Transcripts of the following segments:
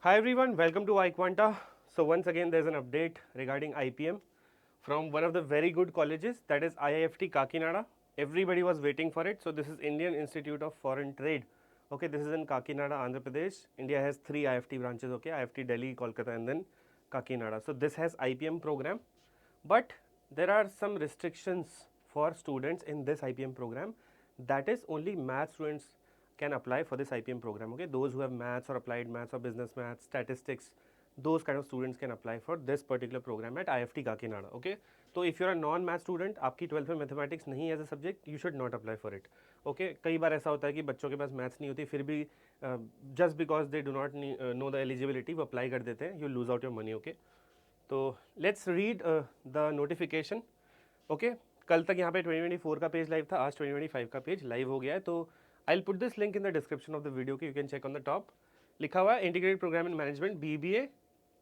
Hi everyone, welcome to iQuanta. So once again there's an update regarding IPM from one of the very good colleges, that is IIFT Kakinada. Everybody was waiting for it. So this is Indian Institute of Foreign Trade. Okay, this is in Kakinada, Andhra Pradesh. India has 3 IFT branches, okay, IFT Delhi, Kolkata and then Kakinada. So this has IPM program, but there are some restrictions for students in this IPM program. That is only math students can apply for this IPM program. Okay, those who have maths or applied maths or business maths, statistics, those kind of students can apply for this particular program at IFT Kakinada. Okay, तो if you are a non math student, आपकी 12th में mathematics नहीं as a subject, you should not apply for it. Okay, कई बार ऐसा होता है कि बच्चों के पास मैथ्स नहीं होती, फिर भी just because they do not know the eligibility वो अप्लाई कर देते हैं, you lose out your money. Okay, तो let's read the notification. Okay, कल तक यहाँ पे 2024 का पेज लाइव था, आज 2025 का पेज लाइव हो गया है. तो I will put this link in the description of the video की, you can check on the top. लिखा हुआ है integrated program in management BBA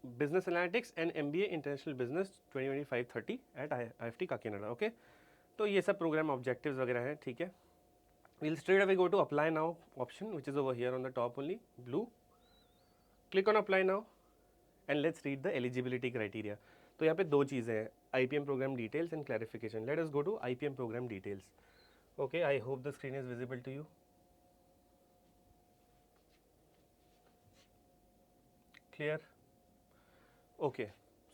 business analytics and MBA international business 2025-30 at IFT Kakinada. Okay, तो ये सब programme objectives वगैरह हैं. ठीक है, we'll straight away go to apply now option, which is over here on the top only, blue. Click on apply now and let's read the eligibility criteria. तो यहाँ पे दो चीज़ें हैं, IPM program details and clarification. Let us go to IPM program details. Okay, I hope the screen is visible to you. Clear? Okay,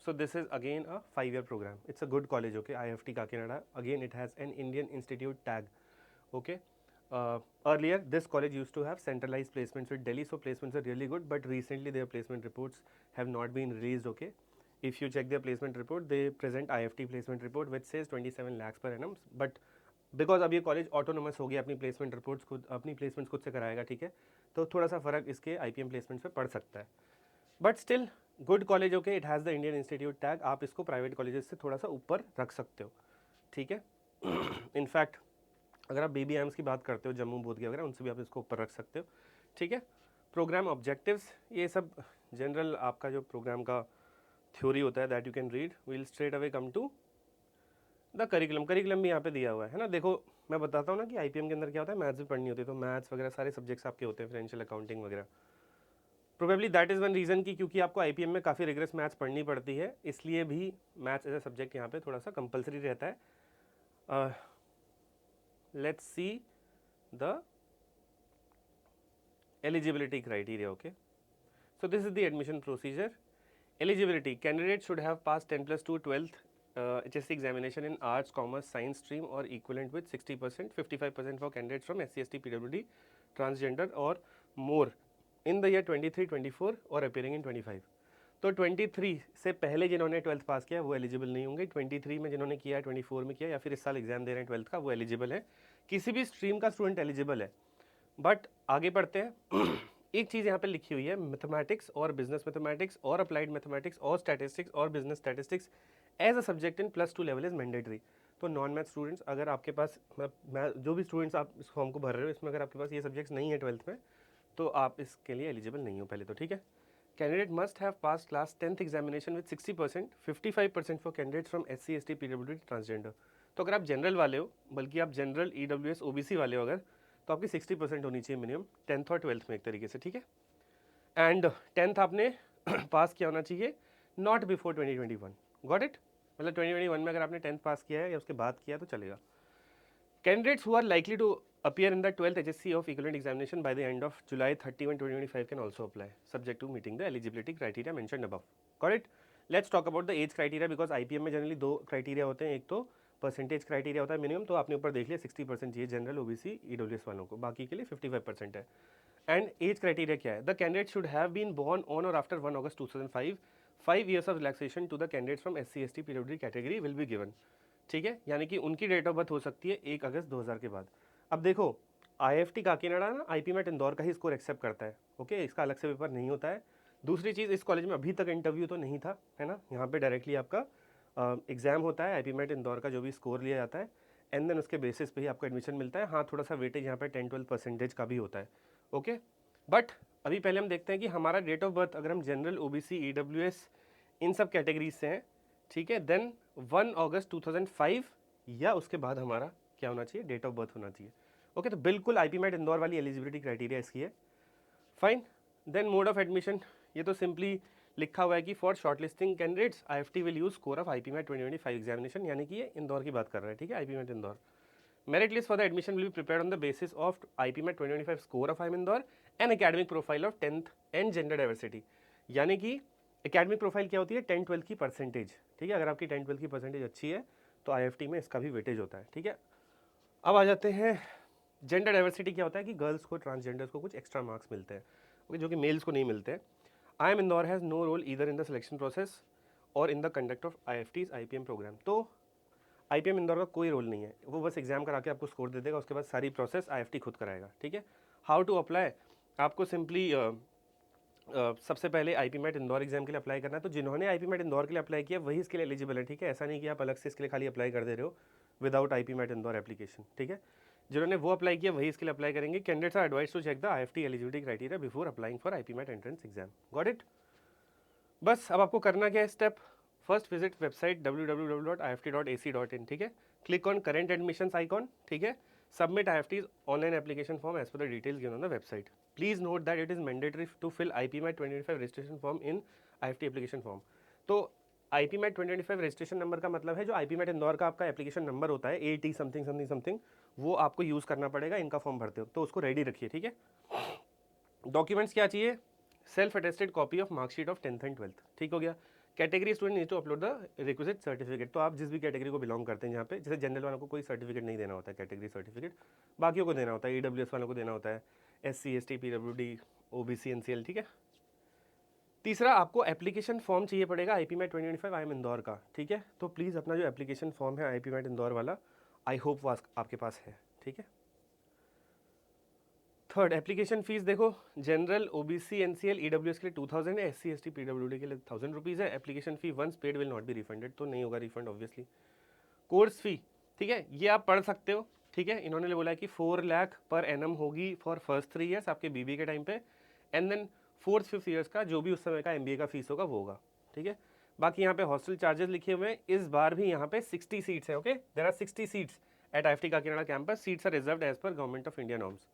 so this is again a 5-year program. It's a good college. Okay, IFT Kakinada. Again, it has an Indian Institute tag. Okay, earlier this college used to have centralized placements with Delhi, so placements are really good. But recently their placement reports have not been released. Okay, if you check their placement report, they present IFT placement report which says 27 lakhs per annum. But because अब ये college autonomous हो गया, अपनी placement reports खुद, अपनी placements खुद से कराएगा. ठीक है, तो थोड़ा सा फर्क इसके IPM प्लेसमेंट्स पे पड़ सकता है, but still good college. Okay, it has the Indian institute tag. आप इसको प्राइवेट कॉलेजेस से थोड़ा सा ऊपर रख सकते हो. ठीक है, इनफैक्ट अगर आप BBAMs की बात करते हो, जम्मू बोध वगैरह, उनसे भी आप इसको ऊपर रख सकते हो. ठीक है, प्रोग्राम ऑब्जेक्टिव्स, ये सब जनरल आपका जो प्रोग्राम का थ्योरी होता है, that you can read. We'll straight away come to the curriculum. Curriculum भी यहाँ पे दिया हुआ है ना. देखो, मैं बताता हूँ ना कि IPM के अंदर क्या होता है, मैथ्स भी पढ़नी होती है, तो मैथ्स वगैरह सारे सब्जेक्ट्स आपके होते हैं, फाइनेंशियल अकाउंटिंग वगैरह. Probably that is one reason की क्योंकि आपको IPM में काफ़ी रिगरस मैथ्स पढ़नी पड़ती है, इसलिए भी मैथ्स एज ए सब्जेक्ट यहाँ पे थोड़ा सा कंपलसरी रहता है. Let's see the eligibility criteria. Okay, so this is the admission procedure. Eligibility: candidate should have passed 10+2 12th HSC examination in arts, commerce, science stream or equivalent with 60%, 55% for candidates from SC, ST, PWD, transgender or more in the year 23-24 और appearing in 25. तो 23 से पहले जिन्होंने 12th पास किया वो eligible नहीं होंगे. 23 में जिन्होंने किया है, 24 में किया या फिर इस साल एग्जाम दे रहे हैं 12th का, वो एलिजिबल है. किसी भी स्ट्रीम का स्टूडेंट एलिजिबल है. बट आगे बढ़ते हैं. एक चीज़ यहाँ पे लिखी हुई है, मैथमेटिक्स और बिजनेस मैथमेटिक्स और अप्लाइड मैथमेटिक्स और स्टैटिस्टिक्स और business statistics as a subject in +2 level is mandatory. तो नॉन मैथ स्टूडेंट्स, अगर आपके पास जो भी स्टूडेंट्स आप इस फॉर्म को भर रहे हो, इसमें अगर आपके पास ये सब्जेक्ट्स नहीं है 12th में, तो आप इसके लिए एलिजिबल नहीं हो पहले तो. ठीक है, candidate must have pass class 10th examination with 60%, 55% for candidates from SC, ST, PWD, transgender. तो अगर आप जनरल वाले हो, बल्कि आप जनरल EWS OBC वाले हो अगर, तो आपकी 60% होनी चाहिए मिनिमम 10th और 12th में एक तरीके से. ठीक है, एंड 10th आपने पास किया होना चाहिए नॉट बिफोर 2021. Got it? मतलब 2021 में अगर आपने 10th पास किया है या उसके बाद किया है तो चलेगा. Candidates who are likely to appear in the 12th HSC of equivalent examination by the end of July 31, 2025 can also apply, subject to meeting the eligibility criteria mentioned above. Got it? Let's talk about the age criteria because IPM में generally दो criteria होते हैं. एक तो percentage criteria होता है minimum, तो आपने ऊपर देख लिया 60% चाहिए जनरल OBC EWS वालों को, बाकी के लिए 55% है. एंड एज क्राइटेरिया क्या है? The candidate should have been born on और after 1 August 2005. 5 years of relaxation to the candidates from SC, ST, PWD category will be given. ठीक है, यानी कि उनकी डेट ऑफ बर्थ हो सकती है 1 अगस्त 2000 के बाद. अब देखो, IFT काकीनाडा ना IP मैट इंदौर का ही स्कोर एक्सेप्ट करता है. ओके, इसका अलग से पेपर नहीं होता है. दूसरी चीज़, इस कॉलेज में अभी तक इंटरव्यू तो नहीं था, है ना. यहाँ पे डायरेक्टली आपका एग्जाम होता है, IP मैट इंदौर का जो भी स्कोर लिया जाता है, एंड देन उसके बेसिस पे ही आपको एडमिशन मिलता है. हाँ, थोड़ा सा वेटेज यहाँ पे 10-12% का भी होता है. ओके, बट अभी पहले हम देखते हैं कि हमारा डेट ऑफ बर्थ, अगर हम जनरल OBC EWS इन सब कैटेगरीज से हैं, ठीक है, देन 1 August 2005 या उसके बाद हमारा क्या होना चाहिए, डेट ऑफ बर्थ होना चाहिए. ओके, तो बिल्कुल IP मैट इंदौर वाली एलिजिबिलिटी क्राइटेरिया इसकी है. Fine, then mode of admission, ये तो सिंपली लिखा हुआ है कि for shortlisting candidates IFT will use score of IP MAT 2025 examination, यानी कि ये इंदौर की बात कर रहा है, ठीक है, IP MAT Indore. Merit list for the admission will be prepared on the basis of IP MAT 2025 score of IIM Indore and academic profile of 10th and gender diversity. यानी कि एकेडमिक प्रोफाइल क्या होती है, 10-12 की परसेंटेज, ठीक है। अगर आपकी 10-12 की परसेंटेज अच्छी है तो IFT में इसका भी वेटेज होता है, ठीक है। अब आ जाते हैं जेंडर डाइवर्सिटी। क्या होता है कि गर्ल्स को, ट्रांसजेंडर्स को कुछ एक्स्ट्रा मार्क्स मिलते हैं जो कि मेल्स को नहीं मिलते हैं। IIM Indore has no role either in the selection process और in the conduct of IFT's IPM program. तो IPM इंदौर का कोई रोल नहीं है, वो बस एग्जाम करा के आपको स्कोर दे देगा, उसके बाद सारी प्रोसेस IFT खुद कराएगा, ठीक है। हाउ टू अप्लाई, आपको सिंपली सबसे पहले IP मैट इंदौर एग्जाम के लिए अप्लाई करना है। तो जिन्होंने IP मैट इंदौर के लिए अप्लाई किया वही इसके लिए एलिजिबल है, ठीक है। ऐसा नहीं कि आप अलग से इसके लिए खाली अप्लाई कर दे रहे हो without IP MAT Indore application, ठीक है। जिन्होंने वो अप्लाई किया वही इसके लिए अप्लाई करेंगे। Candidates are advise to check the IFT eligibility criteria before applying for IP MAT entrance exam. Got it. बस अब आपको करना क्या है, step first visit website www.ift.ac.in, ठीक है। Click on current admissions icon, ठीक है। Submit IFT's online application form as per the details given on the website. Please note that it is mandatory to fill IP MAT 2025 registration form in IFT application form. तो IP MAT 2025 registration number का मतलब है जो IP MAT Indore का आपका application number होता है, AT something something something, वो आपको यूज़ करना पड़ेगा इनका फॉर्म भरते हो, तो उसको रेडी रखिए, ठीक है। डॉक्यूमेंट्स क्या चाहिए, self attested copy of marksheet of 10th and 12th, ठीक हो गया। Category student need to upload the requisite certificate. तो आप जिस भी कैटेगरी को बिलोंग करते हैं, यहाँ पे जैसे जनरल वालों को कोई सर्टिफिकेट नहीं देना होता है, कैटेगरी सर्टिफिकेट बाकियों को देना होता है, EWS वालों को देना होता है, SC ST PWD OBC NCL, ठीक है। तीसरा, आपको एप्लीकेशन फॉर्म चाहिए पड़ेगा IP मैट 2025 IIM इंदौर का, ठीक है। तो प्लीज़ अपना जो एप्लीकेशन फॉर्म है IP मैट इंदौर वाला, आई होप वो आपके पास है, ठीक है। थर्ड, एप्लीकेशन फीस देखो, जनरल OBC NCL EWS के लिए 2000 है, SC ST PWD के लिए 1000 रुपीज़ है। Application fee once paid will not be refunded, तो नहीं होगा रिफंड ऑब्वियसली। कोर्स फी, ठीक है, ये आप पढ़ सकते हो, ठीक है। इन्होंने बोला है कि 4 लाख पर एनम होगी फॉर फर्स्ट 3 ईयर्स आपके BBA के टाइम पे, एंड देन 4th-5th ईयर्स का जो भी उस समय का MBA का फीस होगा वो होगा, ठीक है। बाकी यहाँ पे हॉस्टल चार्जेस लिखे हुए हैं। इस बार भी यहाँ पे 60 सीट्स है, okay, there are 60 seats at IFT Kakinada campus. Seats are reserved as per government of India norms,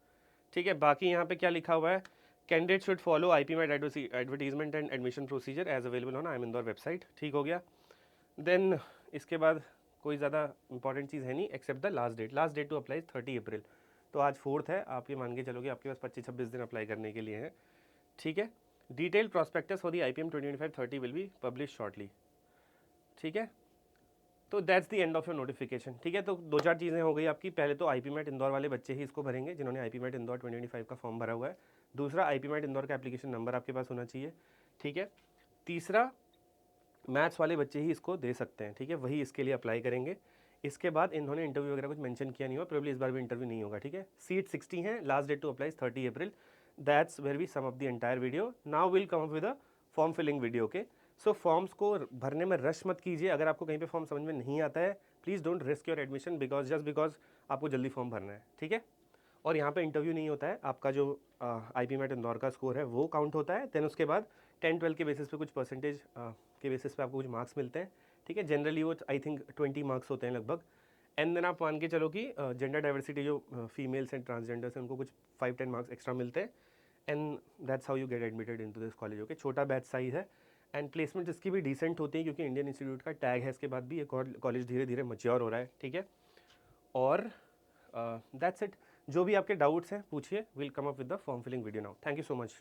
ठीक है। बाकी यहाँ पे क्या लिखा हुआ है, candidate should follow IP MAT advertisement and admission procedure as available on IIM Indore website, ठीक हो गया। देन इसके बाद कोई ज़्यादा इंपॉर्टेंट चीज़ है नहीं except the last date to apply 30 April. तो आज 4th है, आप ये मान के चलोगे आपके पास 25-26 दिन अप्लाई करने के लिए हैं, ठीक है। Detail prospectus for the IPM 2025-30 will be publish shortly, ठीक है। तो that's the end of your notification, ठीक है। तो 2-4 चीज़ें हो गई आपकी। पहले तो IP मैट इंदौर वाले बच्चे ही इसको भरेंगे जिन्होंने IP मैट इंदौर 2025 का फॉर्म भरा हुआ है। दूसरा, IP मैट इंदौर का एप्लीकेशन नंबर आपके पास होना चाहिए, ठीक है। तीसरा, मैथ्स वाले बच्चे ही इसको दे सकते हैं, ठीक है, वही इसके लिए अप्लाई करेंगे। इसके बाद इन्होंने इंटरव्यू वगैरह कुछ मेंशन किया नहीं हुआ, प्रोबेबली इस बार भी इंटरव्यू नहीं होगा, ठीक है। सीट 60 हैं, last date to apply 30 April. That's where we sum up the entire video. Now will come up with a form filling video, okay. So forms को भरने में रश मत कीजिए। अगर आपको कहीं पे फॉर्म समझ में नहीं आता है, please don't risk your admission because आपको जल्दी फॉर्म भरना है, ठीक है। और यहाँ पे इंटरव्यू नहीं होता है, आपका जो IP मैट इंदौर का स्कोर है वो काउंट होता है। देन उसके बाद 10-12 के बेसिस पे कुछ परसेंटेज के बेसिस पे आपको कुछ मार्क्स मिलते हैं, ठीक है। जनरली वो आई थिंक 20 मार्क्स होते हैं लगभग। एंड देन आप मान के चलो कि जेंडर डाइवर्सिटी जो फीमेल्स एंड ट्रांसजेंडर्स हैं उनको कुछ 5-10 मार्क्स एक्स्ट्रा मिलते हैं, and that's how you get admitted into this college, okay. छोटा बैच साइज है एंड प्लेसमेंट इसकी भी डिसेंट होती है क्योंकि इंडियन इंस्टीट्यूट का टैग है। इसके बाद भी ये कॉलेज धीरे धीरे मच्योर हो रहा है, ठीक है। और दैट्स इट। जो भी आपके डाउट्स हैं पूछिए, will come up with the form filling video now. Thank you so much.